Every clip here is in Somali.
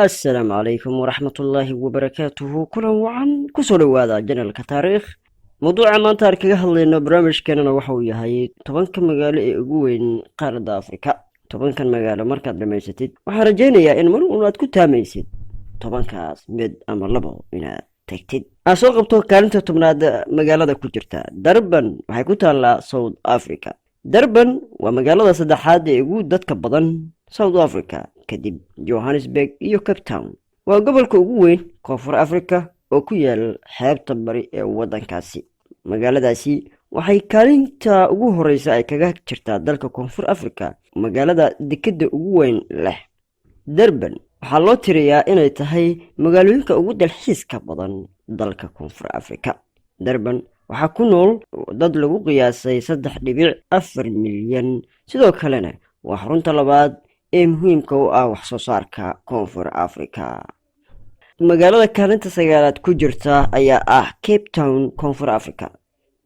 السلام عليكم ورحمة الله وبركاته. كل وعن كسر هذا جنرال كتاريخ موضوع ما تارك هذا إنه برامج كان وحوي هاي طبعا كان مجال جوين قارة أفريقيا. طبعا كان مجال مركز لميستيد وحرجينا يا إن منو كنت ميستيد طبعا كاس مد أمر لبو إن تكتيد أسوق بتو كانت تمناد مجال هذا كتيرتا دربا وحيكون على صوت أفريقيا. دربا ومجال هذا صدحات يجود دتك بدن South Africa kadib Johannesburg iyo Cape Town waa gobolka ugu weyn Koonfur Afrika oo ku yaal xeebta bari ee wadankaasi. Magaaladaasi waxay kaalinta ugu horeysa ay kaga jirtaa dalka Koonfur Afrika, magaalada dekedda ugu weyn leh. Durban waxaa loo tiriyaa inay tahay magaalooyinka ugu dalxiiska badan dalka Koonfur Afrika. Durban waxaa ku nool dad lagu qiyaasay 3.4 milyan, sidoo kalena waa xarunta labaad ee muhiimka u ah wax soo saarka Koonfur Afrika. Magaalada kaalinta sagaalaad ku jirta ayaa ah Cape Town, Koonfur Afrika.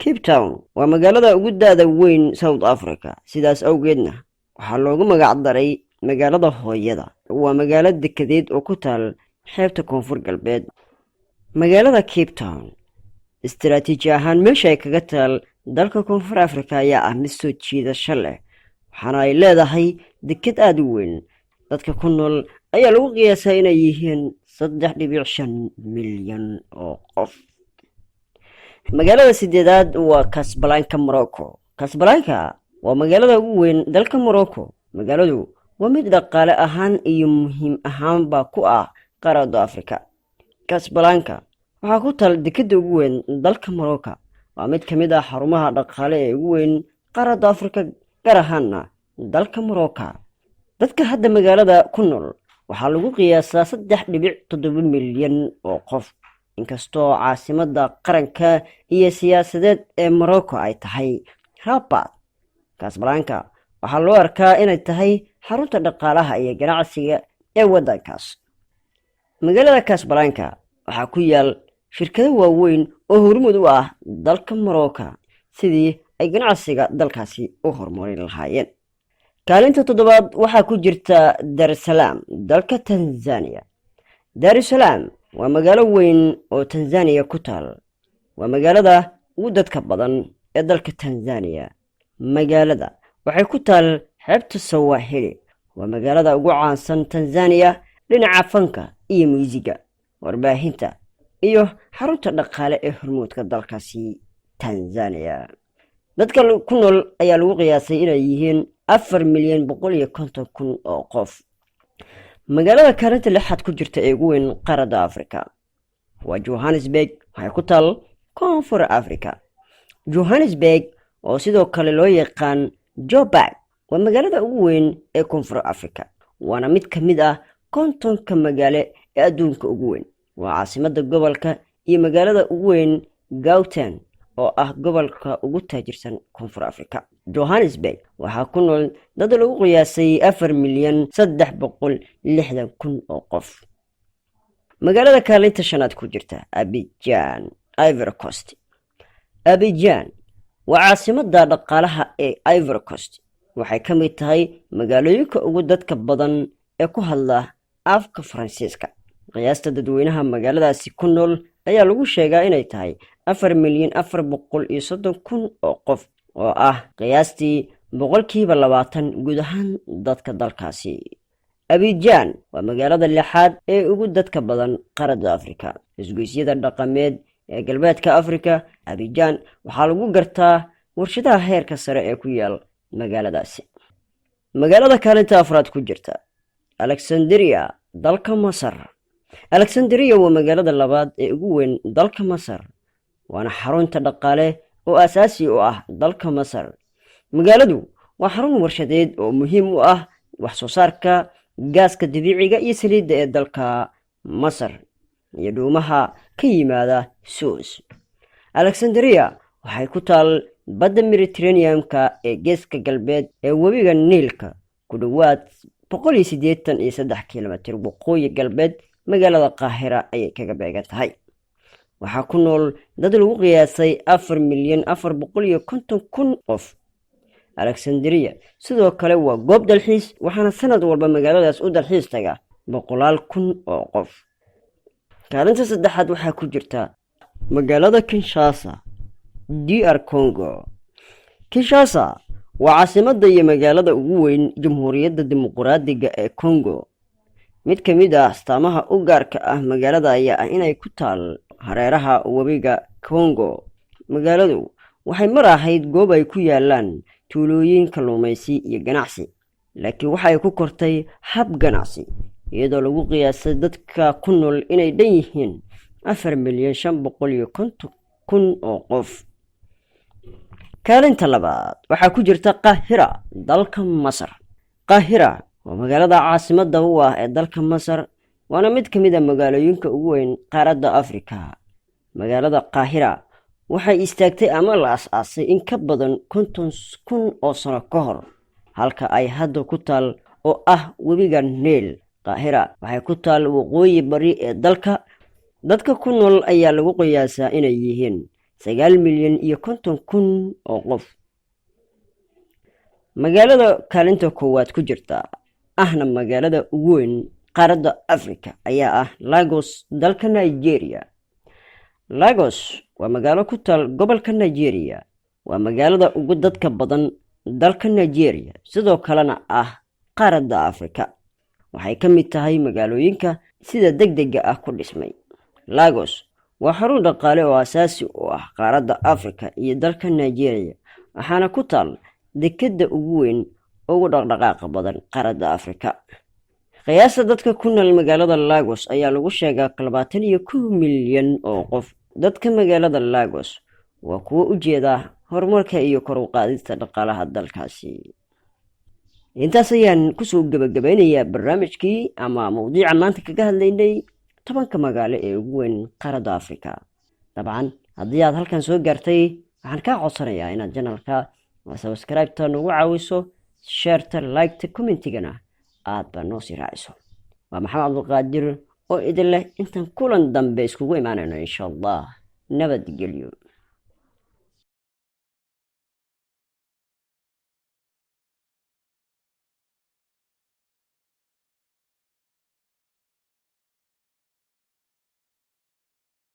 Cape Town waa magaalada ugu da'da weyn South Africa, sidaas awgeedna waxaa loogu magac daray magaalada hooyada. Waa magaalo dekedeed oo ku taal xeebta Koonfur Galbeed. Magaalada Cape Town istiraatiiji ahaan meesha ay kaga taal dalka Koonfur Afrika ayaa ah mid soo jiidasho leh, waxaana ay leedahay deked aad u weyn. Dadka ku nool ayaa lagu qiyaasaa inay yihiin 3.5 milyan oo qof. Magaalada sideedaad waa Casablanca, Morocco. Casablanca waa magaalada ugu weyn dalka Morocco. Magaaladu waa mid dhaqaale ahaan iyo muhiim ahaanba ku ah qaaradda Afrika. Casablanca waxaa ku taal dekedda ugu weyn dalka Morocco. Waa mid ka mid ah xarumaha dhaqaale ee ugu weyn qaaradda Afrika, gaar ahaanna dalka Morocco. Dadka hadda magaalada ku nool waxaa lagu qiyaasaa 3.7 milyan oo qof, inkastoo caasimadda qaranka iyo siyaasadeed ee Morocco ay tahay Rabat. Casablanca waxaa loo arkaa inay tahay xarunta dhaqaalaha iyo ganacsiga ee waddankaas. Magaalada Casablanca waxaa ku yaal shirkado waaweyn oo hormuud u ah dalka Morocco sidii ay ganacsiga dalkaasi u horumarin lahaayeen. Kaalinta toddobaad waxaa ku jirta Dar es Salaam, dalka Tanzania. Dar es Salaam waa magaalo weyn oo Tanzania ku taal. Waa magaalada ugu dadka badan ee dalka Tanzania. Magaalada waxay ku taal xeebta Swahili. Waa magaalada ugu caansan Tanzania dhinaca fanka iyo muusiga, warbaahinta iyo xarunta dhaqaale ee hormuudka dalkaasi Tanzania. dadka ku nool ayaa lagu qiyaasay inay yihiin 4,150,000 oo qof. Magaalada kaalinta lixaad ku jirta ee ugu weyn qaaradda Afrika waa Johannesburg, waxay ku taal Koonfur Afrika. Johannesburg oo sidoo kale loo yaqaan Joburg waa magaalada ugu weyn ee Koonfur Afrika, waana mid ka mid ah 50 magaalo ee adduunka ugu weyn. waa caasimadda gobolka iyo magaalada ugu weyn Gauteng oo ah gobolka ugu taajirsan Koonfur Afrika. Johannesburg waxaa ku nool dad lagu qiyaasay 4,360,000 oo qof. Magaalada kaalinta shanaad ku jirta Abidjan, Ivory Coast. Abidjan waa caasimadda dhaqaalaha ee Ivory Coast. waxay ka mid tahay magaalooyinka ugu dadka badan ee ku hadla afka Faransiiska. qiyaasta dadweynaha magaaladaasi ku nool ayaa lagu sheegaa inay tahay 4,430,000 oo qof, oo ah qiyaastii 20% guud ahaan dadka dalkaasi. Abidjan waa magaalada lixaad ee ugu dadka badan qaaradda Afrika. isgoysyada dhaqameed ee galbeedka Afrika, Abidjan waxaa lagu gartaa warshadaha heerka sare ee ku yaal magaaladaasi. magaalada kaalinta afraad ku jirta Alexandria, dalka Masar. Alexandria waa magaalada labaad ee ugu weyn dalka Masar, waana xarunta dhaqaale oo asaasi u ah dalka Masar. magaaladu waa xarun warshadeed oo muhiim u ah wax soo saarka gaaska dabiiciga iyo saliidda ee dalka Masar iyo dhuumaha ka yimaada Suez. Alexandria waxay ku taal badda Mediterranean-ka ee geeska galbeed ee webiga Niilka, ku dhowaad 183 kiilomitir waqooyi galbeed magaalada Qaahira ayay kaga beegan tahay. waxaa ku nool dad lagu qiyaasay 4,450,000 qof. Alexandria sidoo kale waa goob dalxiis, waxaana sanad walba magaaladaas u dalxiis taga boqolaal kun oo qof. kaalinta saddexaad waxaa ku jirta magaalada Kinshasa, DR Congo. Kinshasa waa caasimadda iyo magaalada ugu weyn Jamhuuriyadda Dimuqraadiga ee Congo. mid ka mid ah astaamaha u gaarka ah magaalada ayaa ah inay ku taal hareeraha webiga Congo. magaaladu waxay mar ahayd goob ay ku yaalaan tuulooyin kalluumaysi iyo ganacsi, laakiin waxay ku kortay hab ganacsi iyadoo lagu qiyaasay dadka ku nool inay dhan yihiin 4,550,000 oo qof. kaalinta labaad waxaa ku jirta Qaahira, dalka Masar. Qaahira waa magaalada caasimadda u ah ee dalka Masar, waana mid ka mid ah magaalooyinka ugu weyn qaaradda Afrika. magaalada Qaahira waxay istaagtay ama la aasaasay in ka badan 50,000 oo sano ka hor, halka ay hadda ku taal oo ah webiga Nile. Qaahira waxay ku taal waqooyi bari ee dalka. dadka ku nool ayaa lagu qiyaasaa inay yihiin 9,050,000 oo qof. magaalada kaalinta koowaad ku jirta ahna magaalada ugu weyn qaaradda Afrika ayaa ah Lagos, dalka Nigeria. Lagos waa magaalo ku taal gobolka Nigeria. waa magaalada ugu dadka badan dalka Nigeria, sidoo kalena ah qaaradda Afrika. waxay ka mid tahay magaalooyinka sida degdega ah ku dhismay. Lagos waa xarun dhaqaale oo asaasi u ah qaaradda Afrika iyo dalka Nigeria, waxaana ku taal dekedda ugu weyn ugu dhaqdhaqaaqa badan qaaradda Afrika. qiyaasta dadka ku nool magaalada Lagos ayaa lagu sheegaa 21 milyan oo qof. dadka magaalada Lagos waa kuwo u jeeda horumarka iyo kor u qaadista dhaqaalaha dalkaasi. intaas ayaan kusoo gabagabeynayaa barnaamijkii ama mowduuca maanta kaga hadlaynay 10 magaalo ee ugu weyn qaaradda Afrika. dabcan haddii aad halkan soo gaartay, waxaan kaa codsanayaa inaad channelka subscribe-ta nagu caawiso, share-ta, like-ta, comment-gana aad baa noo sii raaciso. waa Maxamed Cabdulqaadir oo idin leh intaan kulan dambe iskugu imaanayno insha Allah. nabadgelyo.